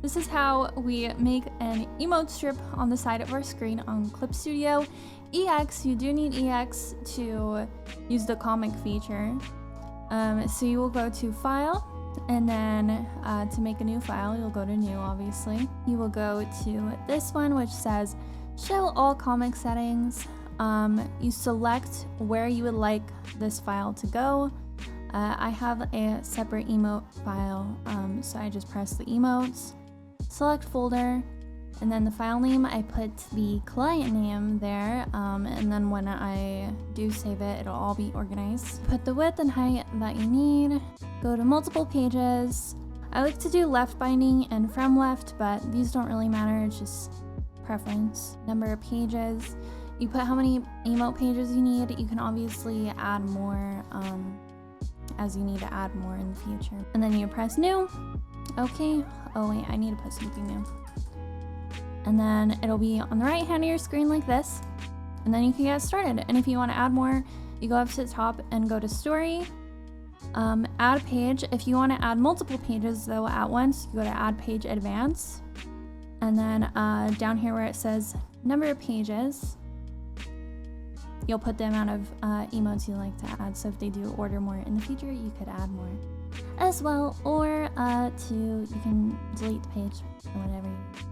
This is how we make an emote strip on the side of our screen on Clip Studio. EX, you do need EX to use the comic feature. So you will go to File, and then to make a new file, you'll go to New, obviously. You will go to this one, which says Show All Comic Settings. You select where you would like this file to go. I have a separate emote file, so I just press the emotes, select folder, and then the file name, I put the client name there, and then when I do save it, it'll all be organized. Put the width and height that you need, go to multiple pages. I like to do left binding and from left, but these don't really matter, it's just preference. Number of pages, you put how many emote pages you need. You can obviously add more as you need to add more in the future. And then you press new. Okay, oh wait, I need to put something new. And then it'll be on the right hand of your screen like this, and then you can get started. And if you want to add more, you go up to the top and go to story, add a page. If you want to add multiple pages though at once, you go to add page advance, and then down here where it says number of pages, you'll put the amount of emotes you like to add. So if they do order more in the future, you could add more as well, or you can delete the page or whatever.